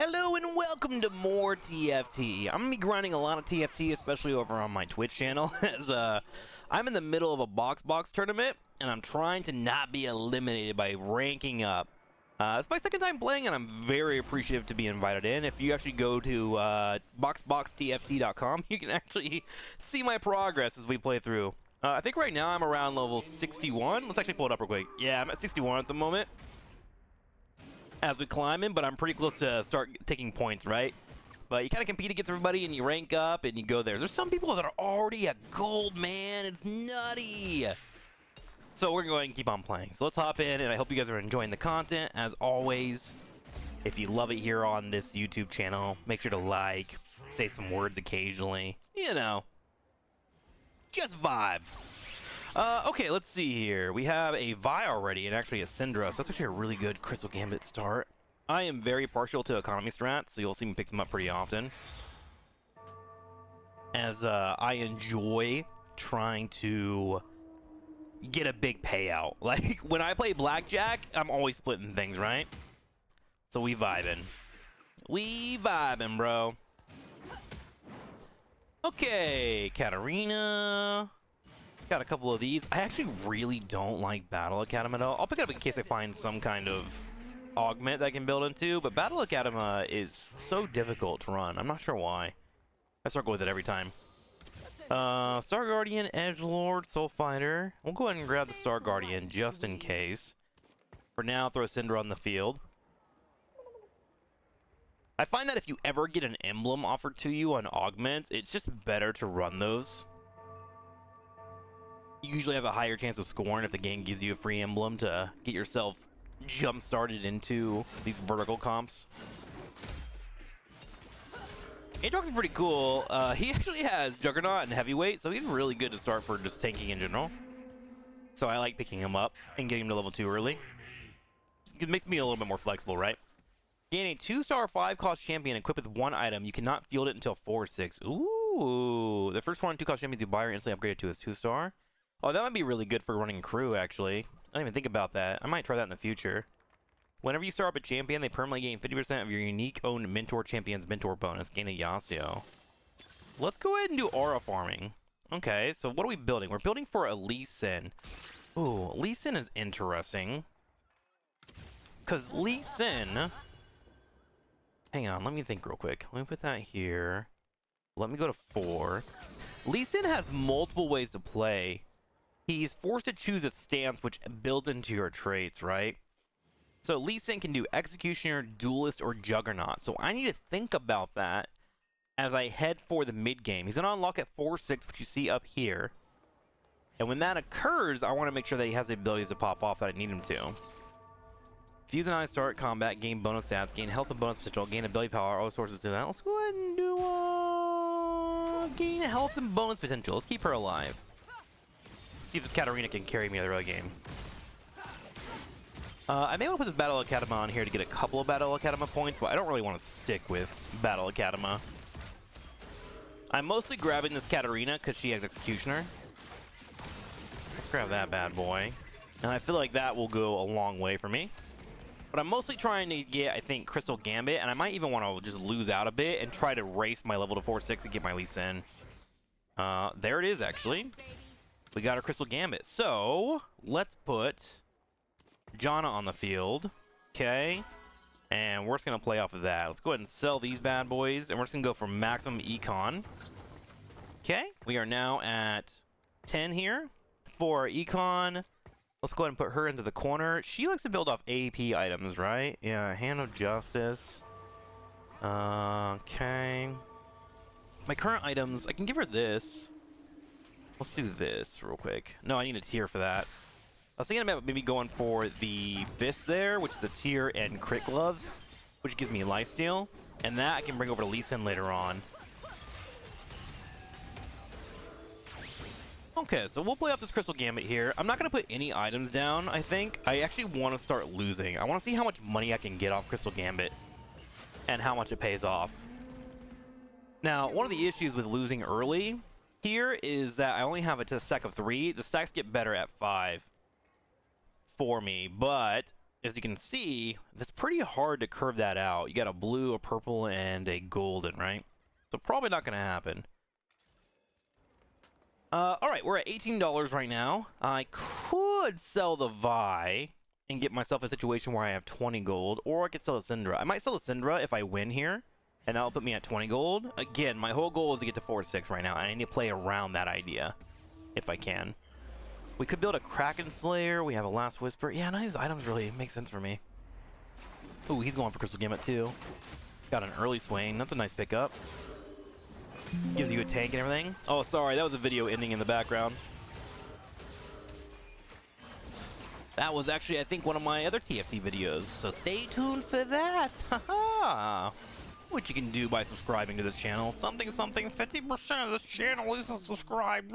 Hello and welcome to more TFT. I'm going to be grinding a lot of TFT, especially over on my Twitch channel, as I'm in the middle of a box tournament, and I'm trying to not be eliminated by ranking up. It's my second time playing, and I'm very appreciative to be invited in. If you actually go to boxboxtft.com, you can actually see my progress as we play through. I think right now I'm around level 61. Let's actually pull it up real quick. Yeah, I'm at 61 at the moment as we climb in, but I'm pretty close to start taking points, right? But you kind of compete against everybody and you rank up and you go there. There's some people that are already at gold, man. It's nutty. So we're going to go ahead and keep on playing. So let's hop in, and I hope you guys are enjoying the content. As always, if you love it here on this YouTube channel, make sure to like, say some words occasionally. You know, just vibe. Okay, let's see here. We have a Vi already, and actually a Syndra, so that's actually a really good Crystal Gambit start. I am very partial to economy strats, so you'll see me pick them up pretty often, as I enjoy trying to get a big payout. Like, when I play blackjack, I'm always splitting things, right? So we vibing. We vibing, bro. Okay, Katarina. Got a couple of these. I actually really don't like Battle Academy at all. I'll pick it up in case I find some kind of augment that I can build into, but Battle Academy is so difficult to run. I'm not sure why. I struggle with it every time. Star Guardian, Edgelord, Soul Fighter. We'll go ahead and grab the Star Guardian just in case. For now, throw Syndra on the field. I find that if you ever get an emblem offered to you on augments, it's just better to run those. You usually have a higher chance of scoring if the game gives you a free emblem to get yourself jump-started into these vertical comps. Aatrox is pretty cool. He actually has Juggernaut and Heavyweight, so he's really good to start for just tanking in general. So I like picking him up and getting him to level 2 early. It makes me a little bit more flexible, right? Gain a 2-star 5-cost champion equipped with 1 item. You cannot field it until 4 or 6. Ooh. The first 1 and 2-cost champions you buy are instantly upgraded to his 2-star. Oh, that might be really good for running crew, actually. I didn't even think about that. I might try that in the future. Whenever you start up a champion, they permanently gain 50% of your unique owned mentor champion's mentor bonus. Gain a Yasuo. Let's go ahead and do aura farming. Okay, so what are we building? We're building for a Lee Sin. Ooh, Lee Sin is interesting. Because Lee Sin... Hang on, let me think real quick. Let me put that here. Let me go to 4. Lee Sin has multiple ways to play. He's forced to choose a stance which builds into your traits, right? So Lee Sin can do Executioner, Duelist, or Juggernaut. So I need to think about that as I head for the mid-game. He's going to unlock at 4-6, which you see up here. And when that occurs, I want to make sure that he has the abilities to pop off that I need him to. Fuse and I start combat, gain bonus stats, gain health and bonus potential, gain ability power, all sources to that. Let's go ahead and do gain health and bonus potential. Let's keep her alive. See if this Katarina can carry me the early game. I may want to put this Battle Academy on here to get a couple of Battle Academy points, but I don't really want to stick with Battle Academy. I'm mostly grabbing this Katarina because she has Executioner. Let's grab that bad boy. And I feel like that will go a long way for me. But I'm mostly trying to get, I think, Crystal Gambit, and I might even want to just lose out a bit and try to race my level to 4-6 and get my Lee Sin. There it is, actually. We got our Crystal Gambit. So, let's put Janna on the field. Okay. And we're just going to play off of that. Let's go ahead and sell these bad boys, and we're just going to go for maximum econ. Okay. We are now at 10 here for our econ. Let's go ahead and put her into the corner. She likes to build off AP items, right? Yeah, Hand of Justice. Okay. My current items, I can give her this. Let's do this real quick. No, I need a tier for that. I was thinking about maybe going for the Fist there, which is a tier and crit gloves, which gives me lifesteal. And that I can bring over to Lee Sin later on. Okay, so we'll play off this Crystal Gambit here. I'm not going to put any items down, I think. I actually want to start losing. I want to see how much money I can get off Crystal Gambit and how much it pays off. Now, one of the issues with losing early here is that I only have a stack of 3. The stacks get better at 5 for me, but as you can see, it's pretty hard to curve that out. You got a blue, a purple, and a golden, right? So probably not going to happen. Alright, we're at $18 right now. I could sell the Vi and get myself a situation where I have 20 gold, or I could sell a Syndra. I might sell a Syndra if I win here, and that'll put me at 20 gold. Again, my whole goal is to get to 4-6 right now, and I need to play around that idea, if I can. We could build a TrikSlyr. We have a Last Whisper. Yeah, none of these items really make sense for me. Ooh, he's going for Crystal Gambit too. Got an early Swain. That's a nice pickup. Gives you a tank and everything. Oh, sorry, that was a video ending in the background. That was actually, I think, one of my other TFT videos, so stay tuned for that. Haha. What you can do by subscribing to this channel. Something, 50% of this channel isn't subscribed.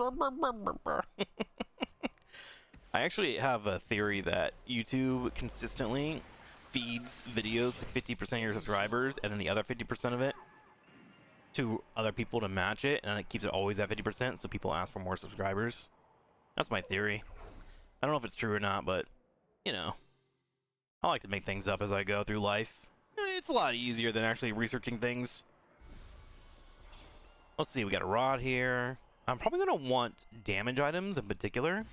I actually have a theory that YouTube consistently feeds videos to 50% of your subscribers, and then the other 50% of it to other people to match it, and it keeps it always at 50%, so people ask for more subscribers. That's my theory. I don't know if it's true or not, but, you know, I like to make things up as I go through life. It's a lot easier than actually researching things. Let's see, we got a rod here. I'm probably going to want damage items in particular.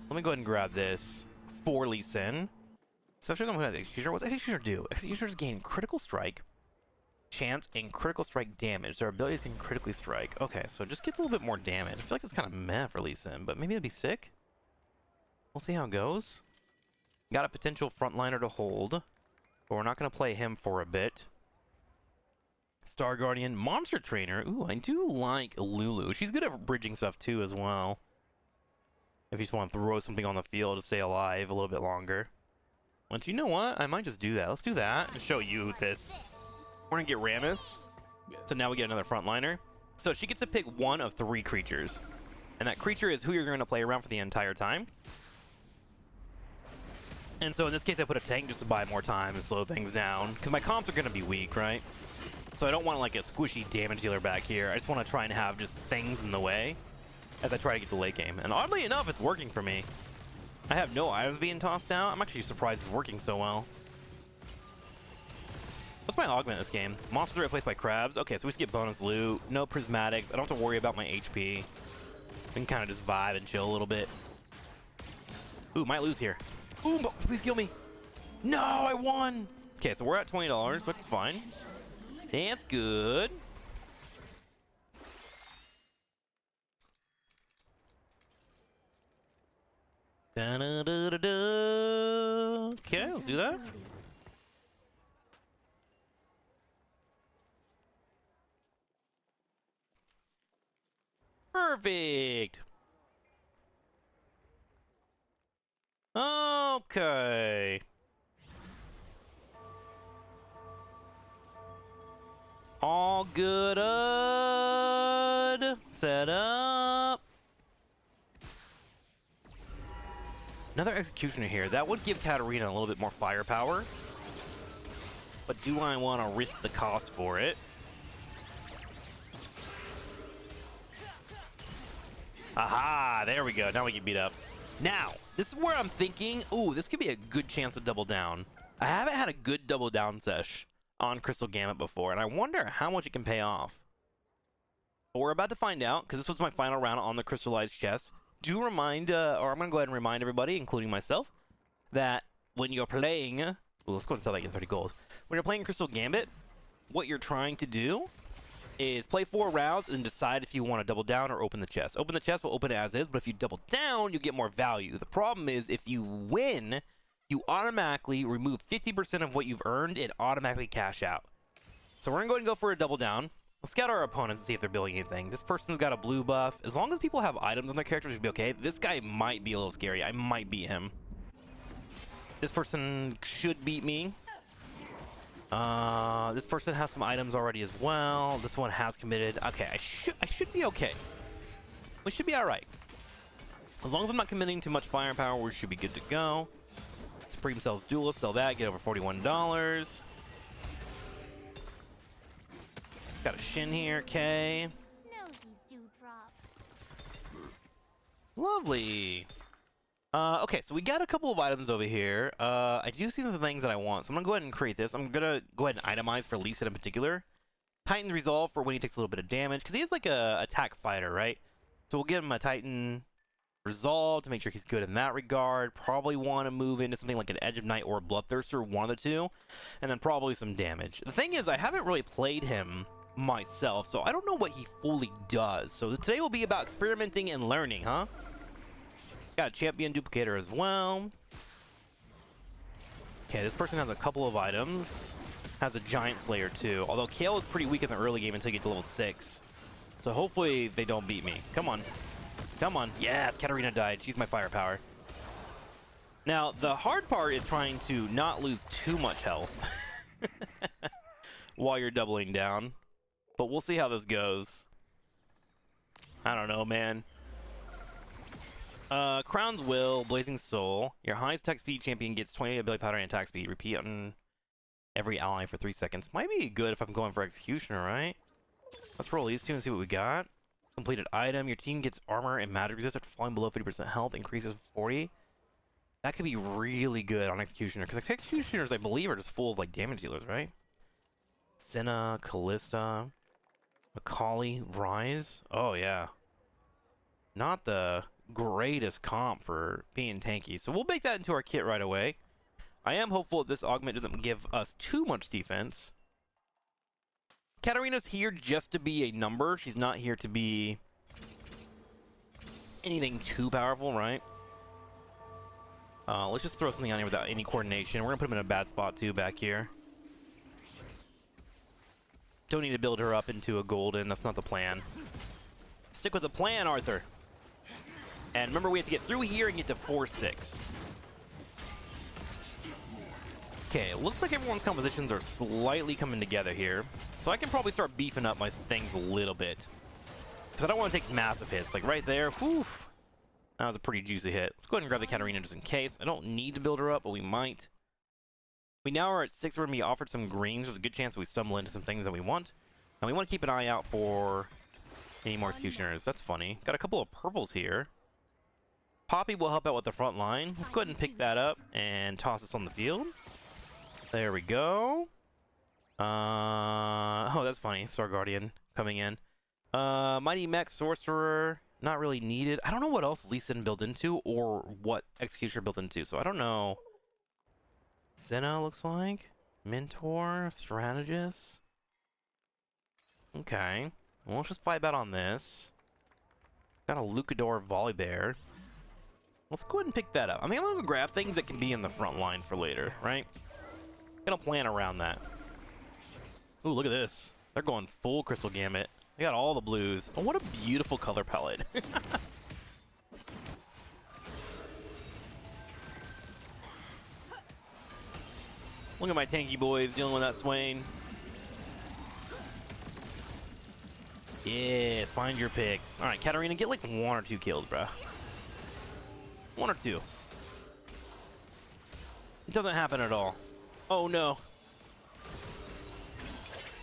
Let me go ahead and grab this for Lee Sin. Especially when I'm going to Executioner. What's Executioner do? Executioners gain critical strike, chance, and critical strike damage. Their abilities can critically strike. Okay, so it just gets a little bit more damage. I feel like it's kind of meh for Lee Sin, but maybe it'd be sick. We'll see how it goes. Got a potential frontliner to hold, but we're not going to play him for a bit. Star Guardian, Monster Trainer. Ooh, I do like Lulu. She's good at bridging stuff too as well. If you just want to throw something on the field to stay alive a little bit longer. But you know what? I might just do that. Let's do that and show you this. We're going to get Rammus. So now we get another frontliner. So she gets to pick one of 3 creatures. And that creature is who you're going to play around for the entire time. And so in this case, I put a tank just to buy more time and slow things down. Because my comps are going to be weak, right? So I don't want like a squishy damage dealer back here. I just want to try and have just things in the way as I try to get the late game. And oddly enough, it's working for me. I have no items being tossed out. I'm actually surprised it's working so well. What's my augment this game? Monsters are replaced by crabs. Okay, so we just get bonus loot. No prismatics. I don't have to worry about my HP. We can kind of just vibe and chill a little bit. Ooh, might lose here. Ooh, please kill me. No, I won. Okay, so we're at $20, which is fine. That's good. Da-da-da-da-da. Okay, let's do that. Perfect. Okay. All good. Set up. Another Executioner here. That would give Katarina a little bit more firepower. But do I want to risk the cost for it? Aha! There we go. Now we get beat up. Now, this is where I'm thinking, ooh, this could be a good chance to double down. I haven't had a good double down sesh on Crystal Gambit before, and I wonder how much it can pay off. But we're about to find out, because this was my final round on the crystallized chest. Do remind, or I'm going to go ahead and remind everybody, including myself, that when you're playing, ooh, let's go and sell that get 30 gold. When you're playing Crystal Gambit, what you're trying to do is play 4 rounds and decide if you want to double down or open the chest. Open the chest will open it as is, but if you double down, you get more value. The problem is if you win, you automatically remove 50% of what you've earned and automatically cash out. So we're going to go ahead and go for a double down. Let's scout our opponents and see if they're building anything. This person's got a blue buff. As long as people have items on their characters, should be okay. This guy might be a little scary. I might beat him. This person should beat me. This person has some items already as well. This one has committed. Okay, I should be okay. We should be all right. As long as I'm not committing too much firepower, we should be good to go. Supreme sells Duelist, sell that, get over $41. Got a Shin here, okay. Lovely. Okay, so we got a couple of items over here. I do see the things that I want, so I'm gonna go ahead and create this. I'm gonna go ahead and itemize for Lee Sin in particular. Titan's Resolve for when he takes a little bit of damage, because he is like a attack fighter, right? So we'll give him a Titan Resolve to make sure he's good in that regard. Probably want to move into something like an Edge of Night or a Bloodthirster, one of the two, and then probably some damage. The thing is, I haven't really played him myself, so I don't know what he fully does. So today will be about experimenting and learning, huh? Got a champion duplicator as well. Okay, this person has a couple of items. Has a giant slayer too. Although Kale is pretty weak in the early game until you get to level 6. So hopefully they don't beat me. Come on. Come on. Yes, Katarina died. She's my firepower. Now, the hard part is trying to not lose too much health while you're doubling down. But we'll see how this goes. I don't know, man. Crown's Will, Blazing Soul. Your highest attack speed champion gets 20 ability powder and attack speed. Repeat on every ally for 3 seconds. Might be good if I'm going for Executioner, right? Let's roll these two and see what we got. Completed item. Your team gets armor and magic resist after falling below 50% health. Increases 40. That could be really good on Executioner, because Executioners, I believe, are just full of like damage dealers, right? Senna, Callista, Macaulay, Rise. Oh, yeah. Not the greatest comp for being tanky. So we'll make that into our kit right away. I am hopeful that this augment doesn't give us too much defense. Katarina's here just to be a number. She's not here to be anything too powerful, right? Let's just throw something on here without any coordination. We're gonna put him in a bad spot too back here. Don't need to build her up into a golden. That's not the plan. Stick with the plan, Arthur. And remember, we have to get through here and get to 4-6. Okay, it looks like everyone's compositions are slightly coming together here. So I can probably start beefing up my things a little bit. Because I don't want to take massive hits. Like right there, whew. That was a pretty juicy hit. Let's go ahead and grab the Katarina just in case. I don't need to build her up, but we might. We now are at 6. We're going to be offered some greens. There's a good chance we stumble into some things that we want. And we want to keep an eye out for any more Executioners. That's funny. Got a couple of purples here. Poppy will help out with the front line. Let's go ahead and pick that up and toss this on the field. There we go. Oh, that's funny. Star Guardian coming in. Mighty Mech Sorcerer, not really needed. I don't know what else Lee Sin built into or what Executioner built into, so I don't know. Senna looks like. Mentor, Strategist. Okay. Well, let's just fight out on this. Got a Lucador Volibear. Let's go ahead and pick that up. I mean, I'm gonna grab things that can be in the front line for later, right? Gonna plan around that. Ooh, look at this. They're going full Crystal Gambit. They got all the blues. Oh, what a beautiful color palette. Look at my tanky boys dealing with that Swain. Yes, find your picks. All right, Katarina, get like 1 or 2 kills, bro. 1 or 2. It doesn't happen at all. Oh no.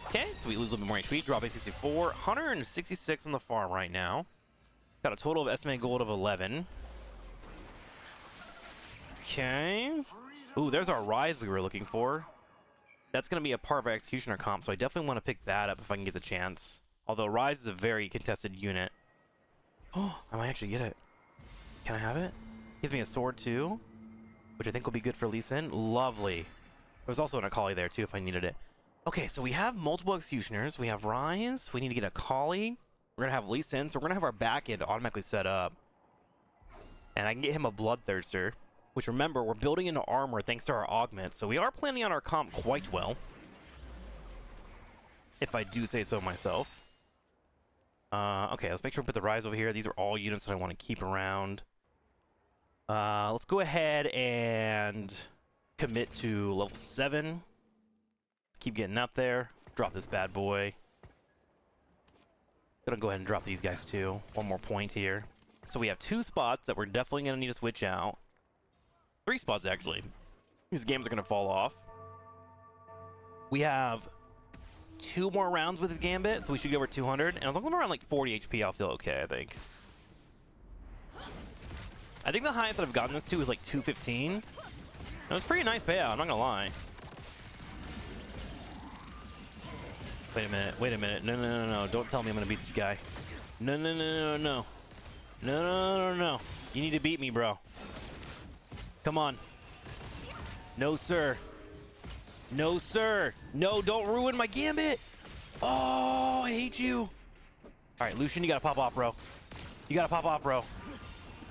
Okay, so we lose a little bit more HP. Drop 64. 166 on the farm right now. Got a total of estimated gold of 11. Okay. Ooh, there's our Rise we were looking for. That's going to be a part of our Executioner comp, so I definitely want to pick that up if I can get the chance. Although Rise is a very contested unit. Oh, I might actually get it. Can I have it? Gives me a sword too, which I think will be good for Lee Sin. Lovely. There's also an Akali there too if I needed it. Okay, so we have multiple Executioners. We have Rise. We need to get a Akali. We're going to have Lee Sin, so we're going to have our back end automatically set up. And I can get him a Bloodthirster, which remember, we're building into armor thanks to our augment. So we are planning on our comp quite well, if I do say so myself. Okay, let's make sure we put the Rise over here. These are all units that I want to keep around. Let's go ahead and commit to level 7. Keep getting up there. Drop this bad boy. Gonna go ahead and drop these guys too. 1 more point here. So we have 2 spots that we're definitely gonna need to switch out. 3 spots actually. These games are gonna fall off. We have 2 more rounds with the Gambit, so we should go over 200. And as long as I'm around like 40 HP, I'll feel okay, I think. I think the highest that I've gotten this to is like 215. It was a pretty nice payout, I'm not gonna lie. Wait a minute, wait a minute. No, no, no, no. Don't tell me I'm gonna beat this guy. No, no, no, no, no. No, no, no, no. You need to beat me, bro. Come on. No, sir. No, sir. No, don't ruin my Gambit. Oh, I hate you. All right, Lucian, you gotta pop off, bro. You gotta pop off, bro.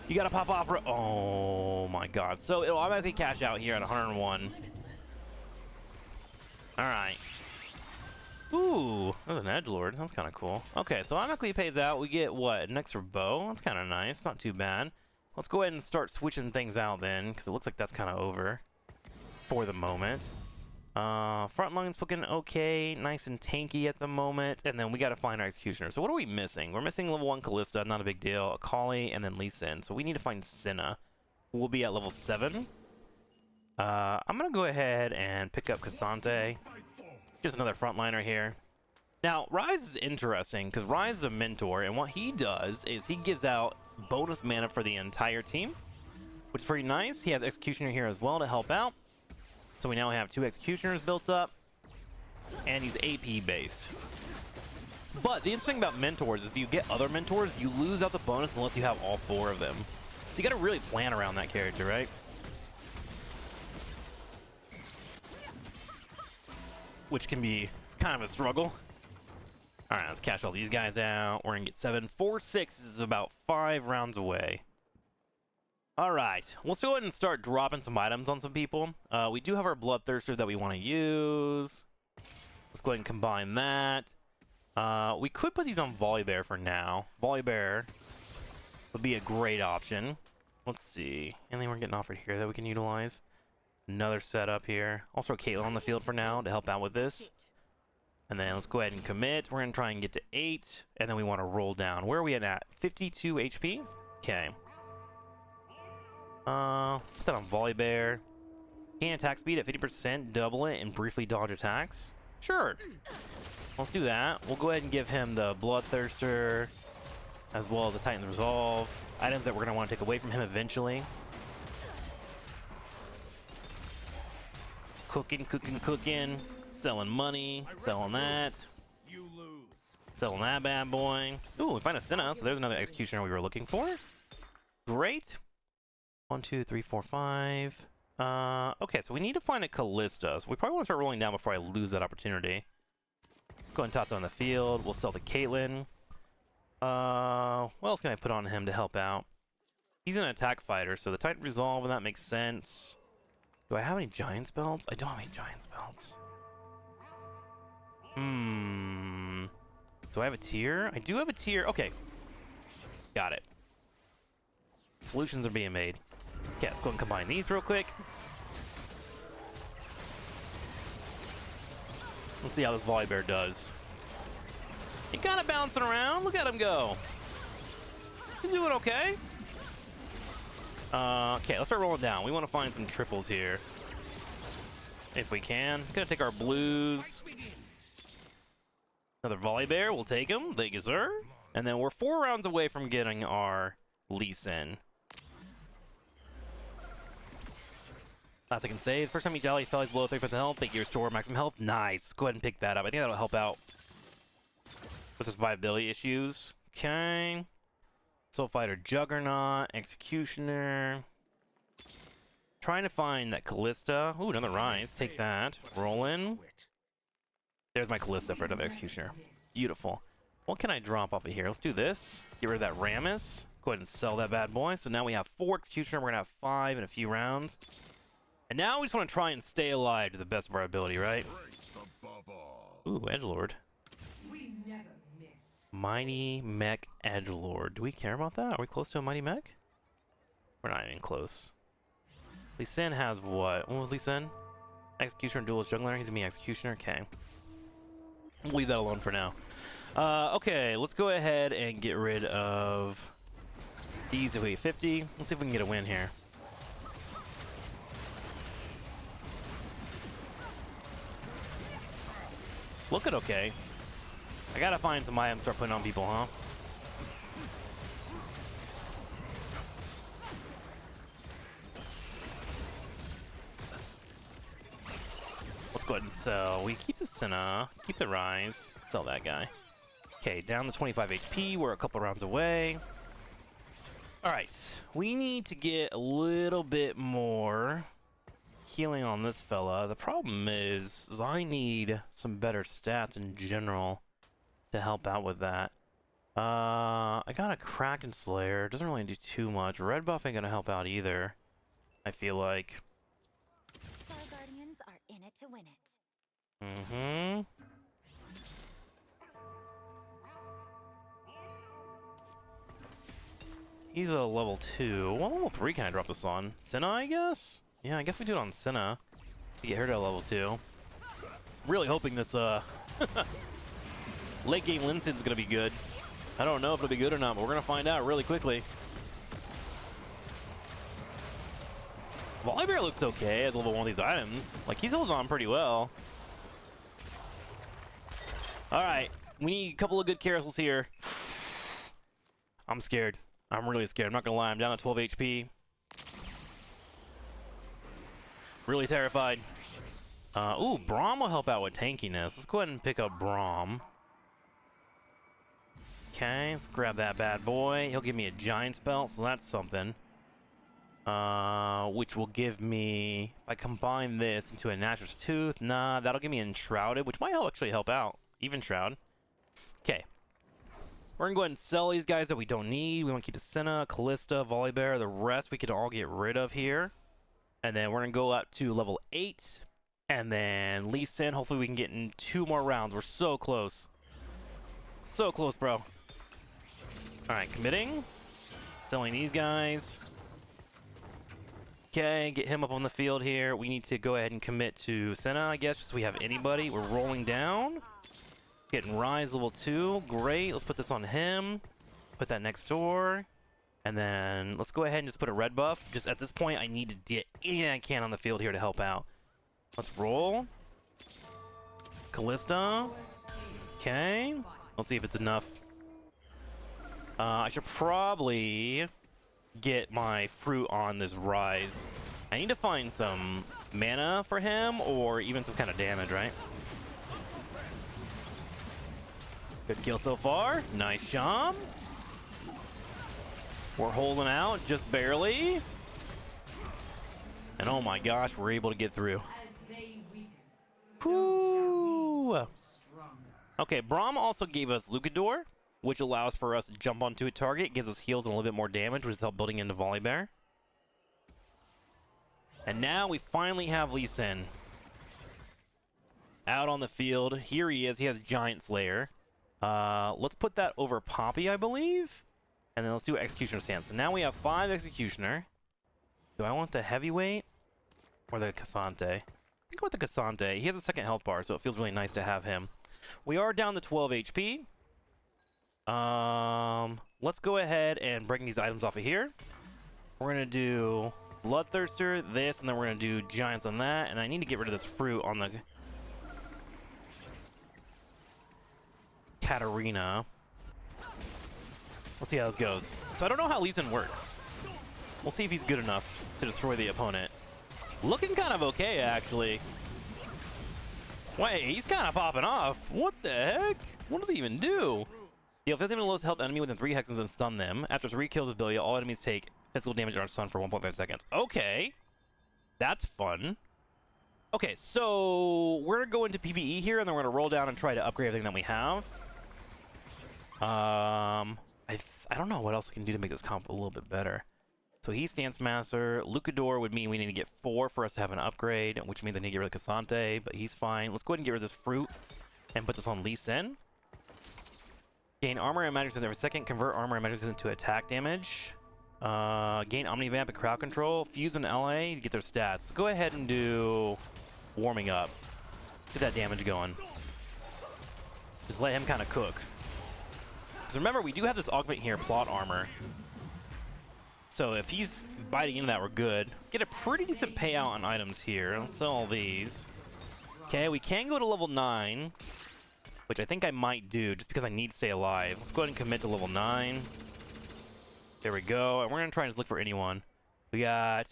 You gotta pop off, bro. Oh, my God. So it'll automatically cash out here at 101. All right. Ooh, that was an edgelord. That's kind of cool. Okay, so automatically pays out. We get, what, an extra bow? That's kind of nice. Not too bad. Let's go ahead and start switching things out then, because it looks like that's kind of over for the moment. Front line's looking okay. Nice and tanky at the moment. And then we got to find our Executioner. So what are we missing? We're missing level 1 Callista. Not a big deal. Akali, and then Lee Sin. So we need to find Senna. We'll be at level 7. I'm going to go ahead and pick up Cassante. Just another frontliner here. Now, Ryze is interesting because Ryze is a mentor, and what he does is he gives out bonus mana for the entire team, which is pretty nice. He has Executioner here as well to help out. So we now have 2 Executioners built up, and he's AP based. But the interesting thing about mentors is if you get other mentors, you lose out the bonus unless you have all 4 of them. So you got to really plan around that character, right? Which can be kind of a struggle. All right, let's cash all these guys out. We're gonna get 7. 4-6 is about 5 rounds away. All right, let's go ahead and start dropping some items on some people. We do have our Bloodthirster that we want to use. Let's go ahead and combine that. We could put these on Volibear for now. Volibear would be a great option. Let's see. Anything we're getting offered here that we can utilize? Another setup here. I'll throw Caitlyn on the field for now to help out with this. And then let's go ahead and commit. We're going to try and get to 8. And then we want to roll down. Where are we at? 52 HP? Okay. Put that on Volibear. Gain attack speed at 50%. Double it and briefly dodge attacks. Sure. Let's do that. We'll go ahead and give him the Bloodthirster. As well as the Titan's Resolve. Items that we're going to want to take away from him eventually. Cooking, cooking, cooking. Selling money. Selling that. Selling that bad boy. Ooh, we find a Senna, so there's another Executioner we were looking for. Great. 1, 2, 3, 4, 5. Okay, so we need to find a Callista. So we probably want to start rolling down before I lose that opportunity. Go ahead and toss it on the field. We'll sell to Caitlyn. What else can I put on him to help out? He's an attack fighter, so the Titan Resolve, and that makes sense. Do I have any Giant's Belts? I don't have any Giant's Belts. Do I have a tier? I do have a tier. Okay. Got it. Solutions are being made. Okay, let's go and combine these real quick. Let's see how this Volibear does. He kind of bouncing around. Look at him go. He's doing okay. Okay, let's start rolling down. We want to find some triples here. If we can. Gonna take our blues. Another Volibear. We'll take him. Thank you, sir. And then we're 4 rounds away from getting our Lee Sin. Last I can say, the first time you Jolly fell, he's below 30% health. Thank you, restore maximum health. Nice. Go ahead and pick that up. I think that'll help out with his viability issues. Okay. Soul Fighter Juggernaut. Executioner. Trying to find that Callista. Ooh, another Rise. Take that. Roll in. There's my Callista for another Executioner. Beautiful. What can I drop off of here? Let's do this. Get rid of that Rammus. Go ahead and sell that bad boy. So now we have 4 Executioner. We're going to have 5 in a few rounds. And now we just want to try and stay alive to the best of our ability, right? Ooh, Edgelord. Mighty Mech Edgelord. Do we care about that? Are we close to a Mighty Mech? We're not even close. Lee Sin has what? What was Lee Sin? Executioner, Duelist, Jungler. He's gonna be Executioner. Okay. We'll leave that alone for now. Okay, let's go ahead and get rid of these if we get 50. Let's see if we can get a win here. Looking okay. I gotta find some items to start putting on people, huh? go ahead and sell. We keep the Senna, keep the Rise, sell that guy. Okay, down to 25 HP. We're a couple rounds away. Alright, we need to get a little bit more healing on this fella. The problem is I need some better stats in general to help out with that. I got a TrikSlyr. Doesn't really do too much. Red buff ain't gonna help out either, I feel like. Star Guardians are in it to win it. Mm-hmm. He's a level 2. What level 3 can I drop this on? Senna, I guess? Yeah, I guess we do it on Senna to get her to level 2. Really hoping this late game Lin Sin's gonna be good. I don't know if it'll be good or not, but we're gonna find out really quickly. Volibear looks okay as level 1 of these items. Like, he's holding on pretty well. Alright, we need a couple of good carousels here. I'm scared. I'm really scared. I'm not gonna lie. I'm down to 12 HP. Really terrified. Ooh, Braum will help out with tankiness. Let's go ahead and pick up Braum. Okay, let's grab that bad boy. He'll give me a giant spell, so that's something. Which will give me... If I combine this into a Natural's Tooth, nah, that'll give me Enshrouded, which might actually help out. Even Shroud. Okay. We're gonna go ahead and sell these guys that we don't need. We want to keep the Senna, Callista, Volibear. The rest we could all get rid of here. And then we're gonna go up to level 8. And then Lee Sin. Hopefully we can get in 2 more rounds. We're so close. So close, bro. Alright, committing. Selling these guys. Okay, get him up on the field here. We need to go ahead and commit to Senna, I guess, just so we have anybody. We're rolling down. Getting Rise level 2. Great. Let's put this on him. Put that next door. And then let's go ahead and just put a red buff. Just at this point, I need to get anything I can on the field here to help out. Let's roll. Callista. Okay. Let's see if it's enough. I should probably get my fruit on this Rise. I need to find some mana for him or even some kind of damage, right? Good kill so far. Nice job. We're holding out just barely. And oh my gosh, we're able to get through. Whew. Okay, Braum also gave us Lucador, which allows for us to jump onto a target. Gives us heals and a little bit more damage, which is help building into Volibear. And now we finally have Lee Sin out on the field. Here he is. He has Giant Slayer. Let's put that over Poppy, I believe. And then let's do Executioner Stance. So now we have 5 Executioner. Do I want the Heavyweight or the Cassante? I think I want the Cassante. He has a 2nd health bar, so it feels really nice to have him. We are down to 12 HP. Let's go ahead and bring these items off of here. We're going to do Bloodthirster, this, and then we're going to do Giants on that. And I need to get rid of this fruit on the Katarina. Let's see how this goes. So I don't know how Lee Sin works. We'll see if he's good enough to destroy the opponent. Looking kind of okay, actually. Wait, he's kind of popping off. What the heck? What does he even do? Deal physically lowest health enemy within 3 hexes and stun them. After 3 kills with Billia, all enemies take physical damage and are stunned for 1.5 seconds. Okay. That's fun. Okay, so we're going to go into PvE here, and then we're going to roll down and try to upgrade everything that we have. I don't know what else I can do to make this comp a little bit better. So he's Stance Master. Lucador would mean we need to get 4 for us to have an upgrade, which means I need to get rid of Cassante, but he's fine. Let's go ahead and get rid of this fruit and put this on Lee Sin. Gain armor and magic every second. Convert armor and magic into attack damage. Gain Omnivamp and crowd control. Fuse an LA to get their stats. Let's go ahead and do warming up. Get that damage going. Just let him kind of cook. Because remember, we do have this augment here, plot armor. So if he's biting into that, we're good. Get a pretty decent payout on items here. Let's sell all these. Okay, we can go to level 9, which I think I might do just because I need to stay alive. Let's go ahead and commit to level 9. There we go. And we're going to try and just look for anyone. We got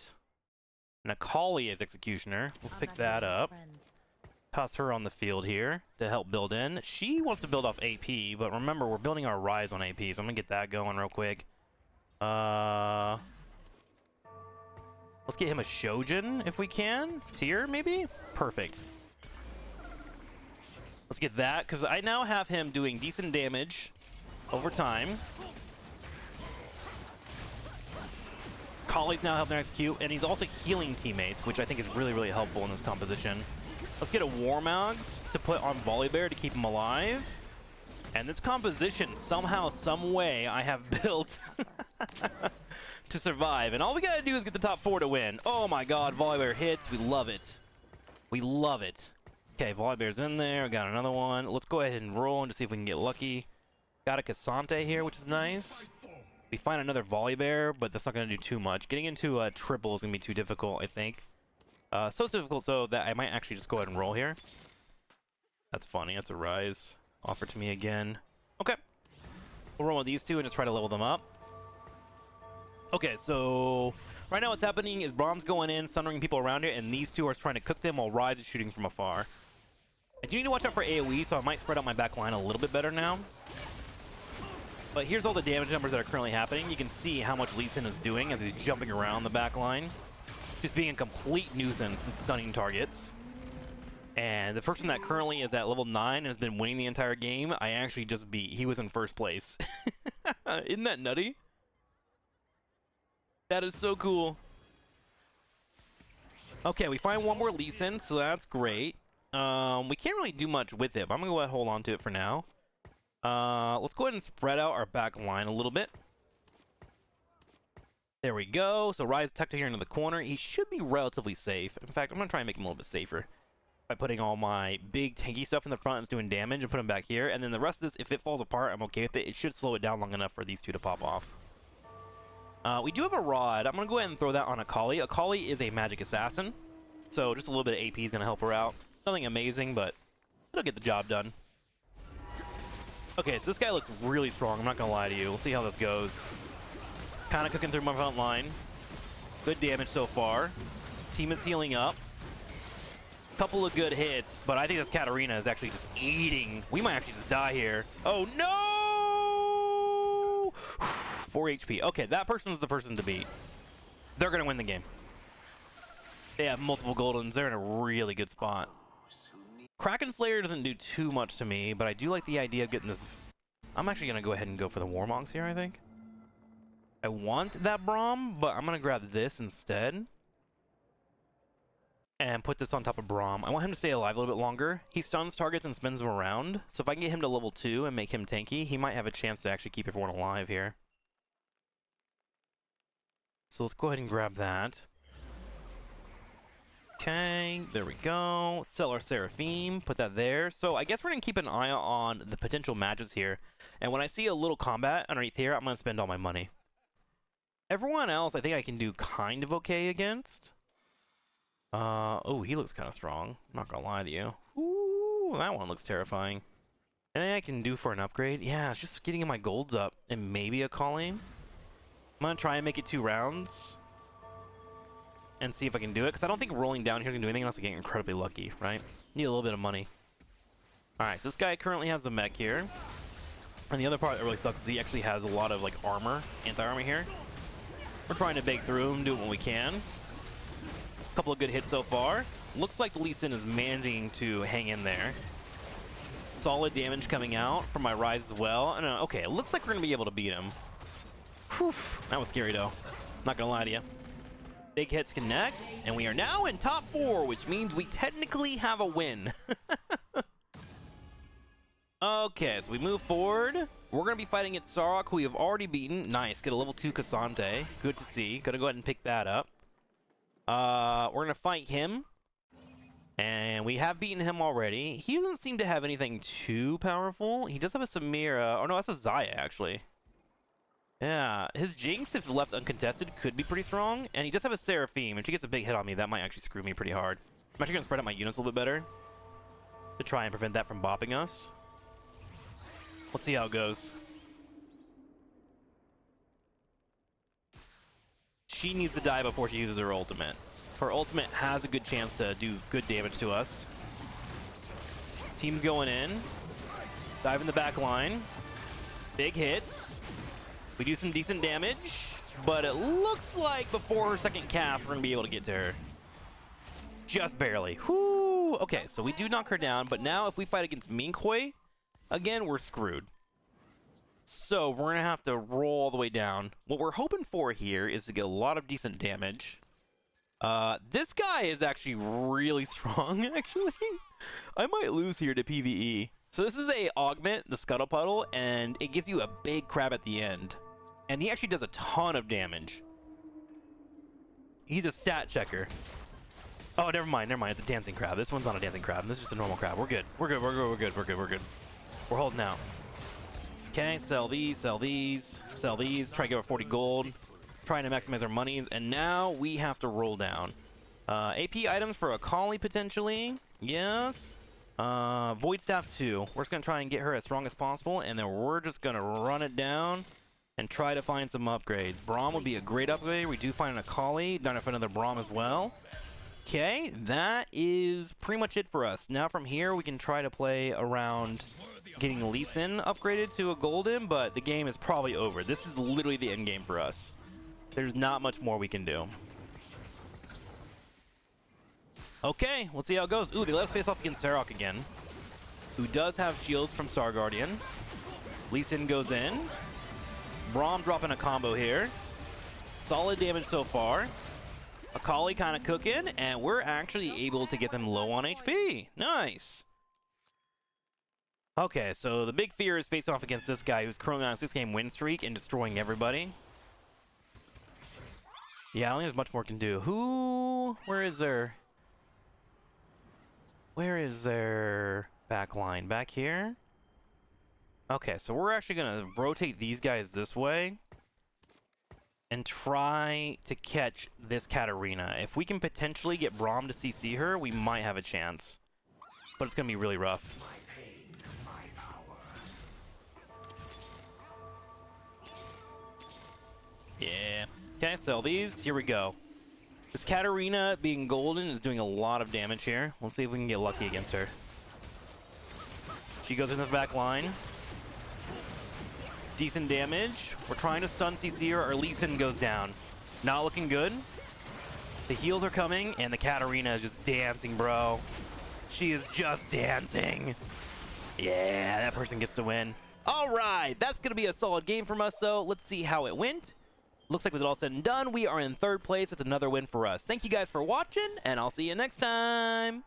Nakali as Executioner. Let's pick that up. Toss her on the field here to help build in. She wants to build off AP, but remember, we're building our Rise on AP, so I'm gonna get that going real quick. Let's get him a Shojin if we can. Tier, maybe? Perfect. Let's get that, because I now have him doing decent damage over time. Collie's now helping execute, and he's also healing teammates, which I think is really, really helpful in this composition. Let's get a Warmogs to put on Volibear to keep him alive. And this composition, somehow, some way, I have built to survive. And all we gotta do is get the top 4 to win. Oh my god, Volibear hits. We love it. We love it. Okay, Volibear's in there. Got another one. Let's go ahead and roll and to see if we can get lucky. Got a Cassante here, which is nice. We find another Volibear, but that's not going to do too much. Getting into a triple is going to be too difficult, I think. So difficult so that I might actually just go ahead and roll here. That's funny. That's a Rise offered to me again. Okay. We'll roll with these two and just try to level them up. Okay, so right now what's happening is Brahm's going in, sundering people around it, and these two are trying to cook them while Rise is shooting from afar. I do need to watch out for AoE, so I might spread out my back line a little bit better now. But here's all the damage numbers that are currently happening. You can see how much Lee Sin is doing as he's jumping around the back line. Just being a complete nuisance and stunning targets. And the person that currently is at level 9 and has been winning the entire game, I actually just beat. He was in first place. Isn't that nutty? That is so cool. Okay, we find one more Lee Sin, so that's great. We can't really do much with it, but I'm going to go ahead and hold on to it for now. Let's go ahead and spread out our back line a little bit. There we go. So Rise tucked here into the corner. He should be relatively safe. In fact, I'm going to try and make him a little bit safer by putting all my big tanky stuff in the front that's doing damage and put him back here. And then the rest of this, if it falls apart, I'm okay with it. It should slow it down long enough for these two to pop off. We do have a Rod. I'm going to go ahead and throw that on Akali. Akali is a magic assassin, so just a little bit of AP is going to help her out. Nothing amazing, but it'll get the job done. Okay, so this guy looks really strong. I'm not going to lie to you. We'll see how this goes. Kind of cooking through my front line. Good damage so far. Team is healing up. Couple of good hits, but I think this Katarina is actually just eating. We might actually just die here. Oh, no! 4 HP. Okay, that person's the person to beat. They're going to win the game. They have multiple Goldens. They're in a really good spot. TrikSlyr doesn't do too much to me, but I do like the idea of getting this. I'm actually going to go ahead and go for the Warmogs here, I think. I want that Braum, but I'm going to grab this instead. And put this on top of Braum. I want him to stay alive a little bit longer. He stuns targets and spins them around. So if I can get him to level 2 and make him tanky, he might have a chance to actually keep everyone alive here. So let's go ahead and grab that. Okay, there we go. Sell our Seraphim, put that there. So I guess we're going to keep an eye on the potential matches here. And when I see a little combat underneath here, I'm going to spend all my money. Everyone else, I think I can do kind of okay against. Oh, he looks kind of strong. I'm not going to lie to you. Ooh, that one looks terrifying. Anything I can do for an upgrade? Yeah, it's just getting my golds up and maybe a calling. I'm going to try and make it 2 rounds. And see if I can do it, because I don't think rolling down here is going to do anything unless I get incredibly lucky, right? Need a little bit of money. Alright, so this guy currently has the mech here. And the other part that really sucks is he actually has a lot of, like, armor, anti-armor here. We're trying to bake through him, do what we can. A couple of good hits so far. Looks like Lee Sin is managing to hang in there. Solid damage coming out from my Rise as well. Okay, it looks like we're going to be able to beat him. Whew, that was scary, though. Not going to lie to you. Big hits connect, and we are now in top 4, which means we technically have a win. Okay, so we move forward. We're going to be fighting at Sarok, who we have already beaten. Nice, get a level 2 Cassante. Good to see. Gonna go ahead and pick that up. We're going to fight him. And we have beaten him already. He doesn't seem to have anything too powerful. He does have a Samira. Oh no, that's a Zaya, actually. Yeah, his Jinx, if left uncontested, could be pretty strong. And he does have a Seraphim. If she gets a big hit on me, that might actually screw me pretty hard. I'm actually going to spread out my units a little bit better to try and prevent that from bopping us. Let's see how it goes. She needs to die before she uses her ultimate. Her ultimate has a good chance to do good damage to us. Team's going in. Dive in the back line. Big hits. We do some decent damage, but it looks like before her second cast, we're going to be able to get to her. Just barely. Whoo! Okay, so we do knock her down, but now if we fight against Minkwei, again, we're screwed. So we're going to have to roll all the way down. What we're hoping for here is to get a lot of decent damage. This guy is actually really strong, actually. I might lose here to PvE. So this is a augment, the Scuttle Puddle, and it gives you a big crab at the end. And he actually does a ton of damage. He's a stat checker. Oh, never mind. It's a dancing crab. This one's not a dancing crab. This is just a normal crab. We're good. We're good. We're holding out. Okay, sell these. Try to get our 40 gold. Trying to maximize our monies. And now we have to roll down. AP items for Akali, potentially. Yes. Void Staff 2. We're just going to try and get her as strong as possible. And then we're just going to run it down and try to find some upgrades. Braum would be a great upgrade. We do find an Akali. Don't have another Braum as well. Okay, that is pretty much it for us. Now from here, we can try to play around getting Lee Sin upgraded to a golden, but the game is probably over. This is literally the end game for us. There's not much more we can do. Okay, let's see how it goes. Ooh, they let us face off against Serok again, who does have shields from Star Guardian. Lee Sin goes in. Braum dropping a combo here. Solid damage so far. Akali kind of cooking, and we're actually able to get them low on HP. Nice. Okay, so the big fear is facing off against this guy who's currently on a 6-game win streak and destroying everybody. Yeah, I don't think there's much more can do. Where is their back line? Back here? Okay, so we're actually going to rotate these guys this way and try to catch this Katarina. If we can potentially get Braum to CC her, we might have a chance. But it's going to be really rough. Yeah. Okay, sell these. Here we go. This Katarina being golden is doing a lot of damage here. Let's see if we can get lucky against her. She goes into the back line. Decent damage. We're trying to stun CC her. Our Lee Sin goes down. Not looking good. The heals are coming, and the Katarina is just dancing, bro. She is just dancing. Yeah, that person gets to win. All right, that's going to be a solid game from us, so let's see how it went. Looks like with it all said and done, we are in third place. It's another win for us. Thank you guys for watching, and I'll see you next time.